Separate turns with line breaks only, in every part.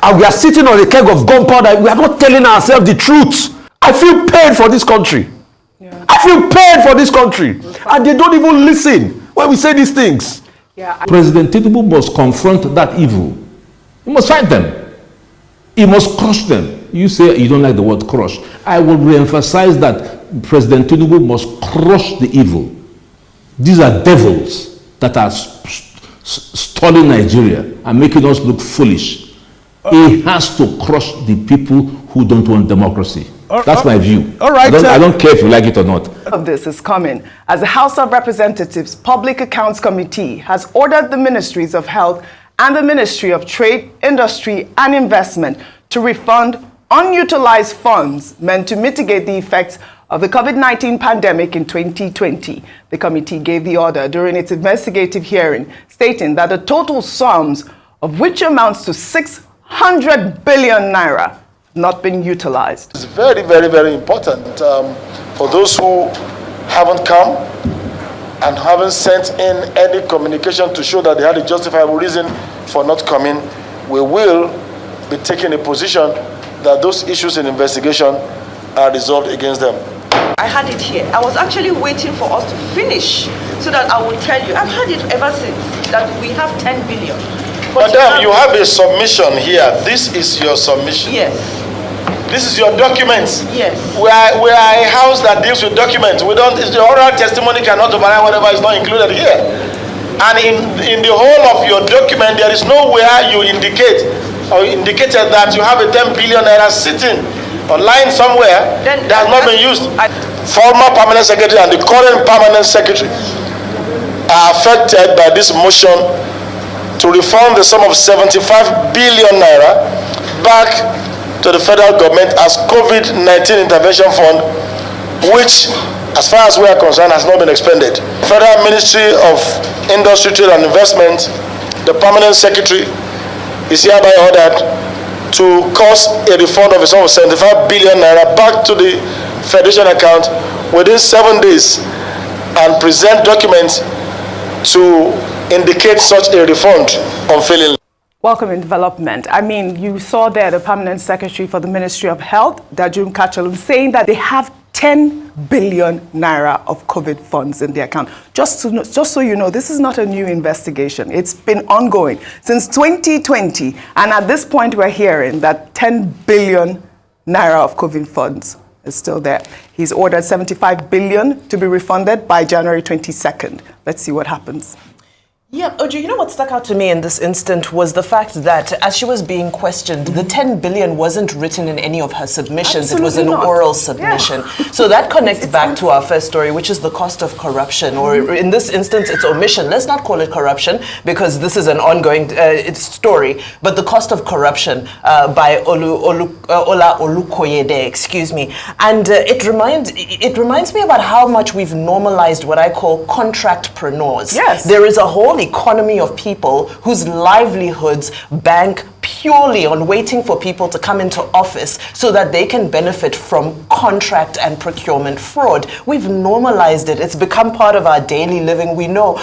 and we are sitting on a keg of gunpowder. We are not telling ourselves the truth. I feel pain for this country. Yeah. I feel pain for this country. And they don't even listen when we say these things.
Yeah.
President Tinubu must confront that evil. He must fight them. He must crush them. You say you don't like the word crush. I will re-emphasize that President Tinubu must crush the evil. These are devils that are stalling Nigeria and making us look foolish. He has to crush the people who don't want democracy. That's my view.
All right,
I don't care if you like it or not.
Of this is coming as the House of Representatives Public Accounts Committee has ordered the Ministries of Health and the Ministry of Trade, Industry and Investment to refund unutilized funds meant to mitigate the effects of the COVID-19 pandemic in 2020. The committee gave the order during its investigative hearing, stating that the total sums, of which amounts to 600 billion naira, not been utilized.
It's very, very, very important for those who haven't come and haven't sent in any communication to show that they had a justifiable reason for not coming. We will be taking a position that those issues in investigation are resolved against them.
I had it here. I was actually waiting for us to finish so that I would tell you. I've had it ever since that we have 10 billion.
Madam, you have a submission here. This is your submission.
Yes.
This is your documents.
Yes.
We are a house that deals with documents. We don't. The oral testimony cannot override whatever is not included here. And in the whole of your document, there is nowhere you indicate or indicated that you have a 10 billion naira sitting online somewhere that has not been used. Former permanent secretary and the current permanent secretary are affected by this motion to refund the sum of 75 billion naira back to the federal government as COVID-19 intervention fund, which, as far as we are concerned, has not been expended. Federal Ministry of Industry, Trade and Investment, the permanent secretary, is hereby ordered to cause a refund of a sum of 75 billion naira back to the Federation account within 7 days and present documents to indicate such a refund unfailingly.
Welcome in development. I mean, you saw there the permanent secretary for the Ministry of Health, Dajum Kachalum, saying that they have 10 billion naira of COVID funds in the account. Just so you know, this is not a new investigation. It's been ongoing since 2020. And at this point, we're hearing that 10 billion naira of COVID funds is still there. He's ordered 75 billion to be refunded by January 22nd. Let's see what happens.
Yeah, Oju, you know what stuck out to me in this instant was the fact that as she was being questioned, the 10 billion wasn't written in any of her submissions.
Absolutely
it was an
not.
oral submission. Yeah. So that connects back to our first story, which is the cost of corruption, or in this instance, it's omission. Let's not call it corruption because this is an ongoing story, but the cost of corruption by Ola Olukoyede, excuse me. And it reminds me about how much we've normalized what I call contractpreneurs.
Yes.
There is a whole economy of people whose livelihoods bank purely on waiting for people to come into office so that they can benefit from contract and procurement fraud. We've normalized it. It's become part of our daily living. We know,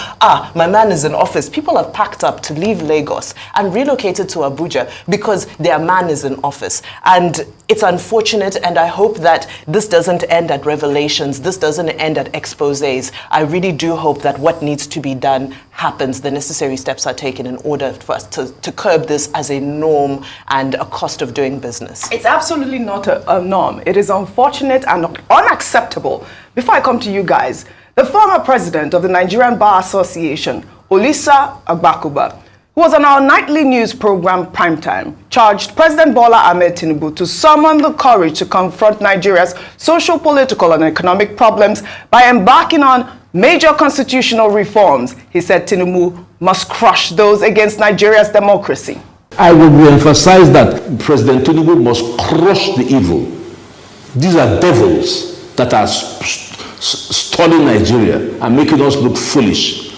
my man is in office. People have packed up to leave Lagos and relocated to Abuja because their man is in office. And it's unfortunate, and I hope that this doesn't end at revelations. This doesn't end at exposés. I really do hope that what needs to be done happens. The necessary steps are taken in order for us to curb this as a norm and a cost of doing business.
It's absolutely not a norm. It is unfortunate and unacceptable. Before I come to you guys, the former president of the Nigerian Bar Association, Olisa Agbakuba, who was on our nightly news program Primetime, charged President Bola Ahmed Tinubu to summon the courage to confront Nigeria's social, political and economic problems by embarking on major constitutional reforms. He said Tinubu must crush those against Nigeria's democracy.
I will re-emphasize that President Tinubu must crush the evil. These are devils that are stalling Nigeria and making us look foolish.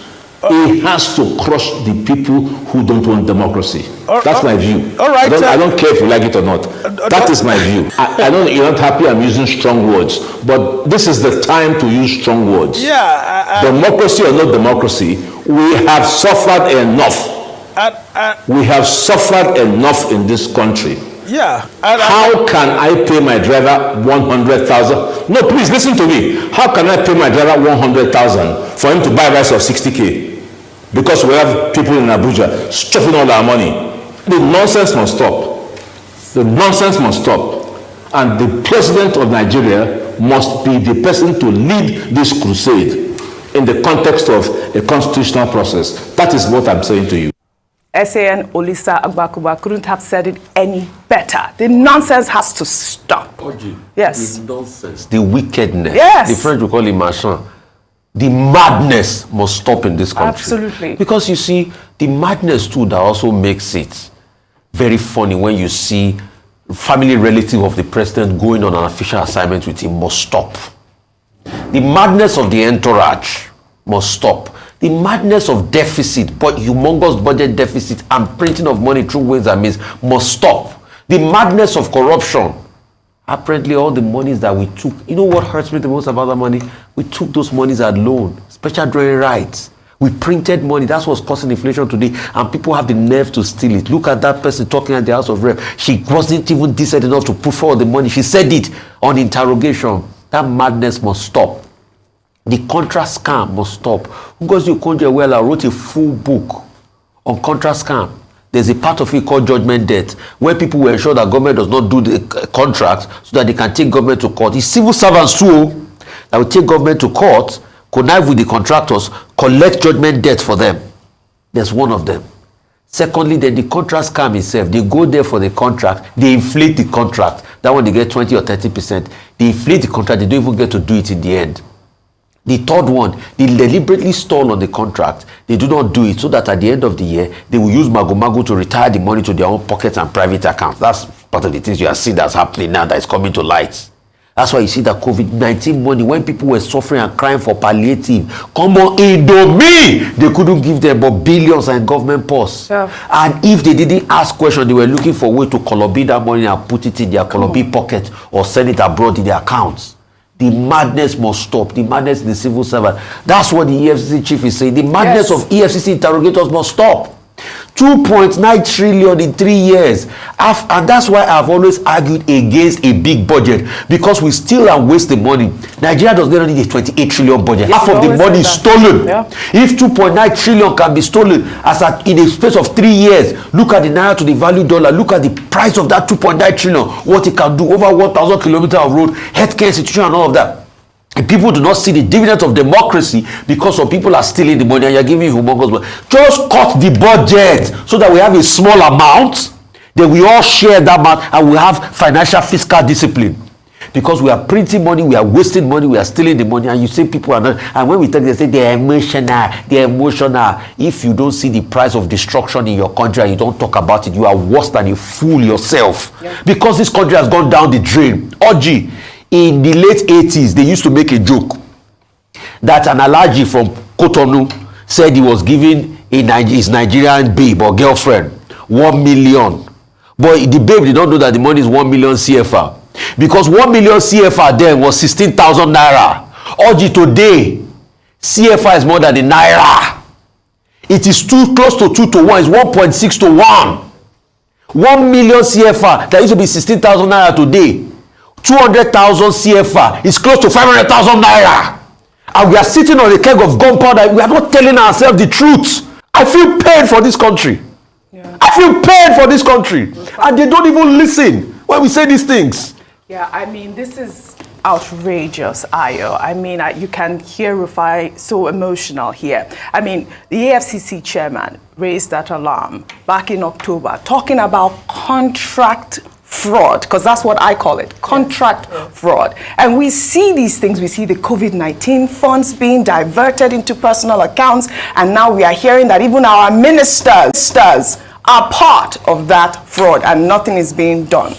He has to crush the people who don't want democracy. That's my view.
All right,
I don't care if you like it or not. That is my view. I know you're not happy I'm using strong words, but this is the time to use strong words.
Yeah.
Democracy or not democracy, we have suffered enough. We have suffered enough in this country.
Yeah.
How can I pay my driver 100,000? No, please listen to me. How can I pay my driver 100,000 for him to buy rice of 60K? Because we have people in Abuja stuffing all our money. The nonsense must stop. The nonsense must stop. And the president of Nigeria must be the person to lead this crusade in the context of a constitutional process. That is what I'm saying to you.
SAN Olisa Agbakuba couldn't have said it any better. The nonsense has to stop. Yes.
The nonsense, the wickedness.
Yes.
The French will call it machin. The madness must stop in this country.
Absolutely.
Because you see, the madness too that also makes it very funny when you see family relative of the president going on an official assignment with him must stop. The madness of the entourage must stop. The madness of deficit, but humongous budget deficit and printing of money through ways and means must stop. The madness of corruption. Apparently all the monies that we took, you know what hurts me the most about that money? We took those monies at loan, special drawing rights. We printed money. That's what's causing inflation today. And people have the nerve to steal it. Look at that person talking at the House of Rep. She wasn't even decent enough to put forward the money. She said it on interrogation. That madness must stop. The contract scam must stop. Ngozi Okonjo-Iweala wrote a full book on contract scam. There's a part of it called judgment debt, where people will ensure that government does not do the contract so that they can take government to court. It's civil servants too that will take government to court, connive with the contractors, collect judgment debt for them. There's one of them. Secondly, then the contract scam itself, they go there for the contract, they inflate the contract. That one they get 20 or 30%. They inflate the contract, they don't even get to do it in the end. The third one, they deliberately stall on the contract. They do not do it so that at the end of the year, they will use mago to retire the money to their own pockets and private accounts. That's part of the things you are seeing that's happening now that is coming to light. That's why you see that COVID-19 money, when people were suffering and crying for palliative, come on, Indomie, they couldn't give them but billions in government purse.
Yeah.
And if they didn't ask questions, they were looking for a way to colobi that money and put it in their colobi pocket or send it abroad in their accounts. The madness must stop. The madness in the civil servant. That's what the EFCC chief is saying. The madness of EFCC interrogators must stop. 2.9 trillion in 3 years. And that's why I've always argued against a big budget, because we still are wasting money. Nigeria does not need a 28 trillion budget. Half of the money is stolen.
Yeah.
If 2.9 trillion can be stolen in a space of 3 years, look at the naira to the value dollar, look at the price of that 2.9 trillion, what it can do, over 1,000 kilometers of road, healthcare institution and all of that. And people do not see the dividends of democracy because some people are stealing the money and you're giving humongous money. Just cut the budget so that we have a small amount, then we all share that amount and we have financial fiscal discipline. Because we are printing money, we are wasting money, we are stealing the money, and you say people are not. And when we tell them, they say they're emotional. If you don't see the price of destruction in your country and you don't talk about it, you are worse than a fool yourself. Yeah. Because this country has gone down the drain. Oji, in the late 80s, they used to make a joke that an Alhaji from Cotonou said he was giving his Nigerian babe or girlfriend 1 million. But the babe did not know that the money is 1 million CFR. Because 1 million CFR then was 16,000 naira. Oji, today, CFR is more than the naira. It is close to 2 to 1. It's 1.6 to 1. 1 million CFR that used to be 16,000 naira today. 200,000 CFR is close to 500,000 naira. And we are sitting on a keg of gunpowder. We are not telling ourselves the truth. I feel pain for this country. Yeah. I feel pain for this country. And they don't even listen when we say these things.
Yeah, I mean, this is outrageous, Ayo. I mean, you can hear Rufai so emotional here. I mean, the AFCC chairman raised that alarm back in October, talking about contract fraud, because that's what I call it, contract fraud. And we see these things. We see the COVID-19 funds being diverted into personal accounts, and now we are hearing that even our ministers are part of that fraud, and nothing is being done.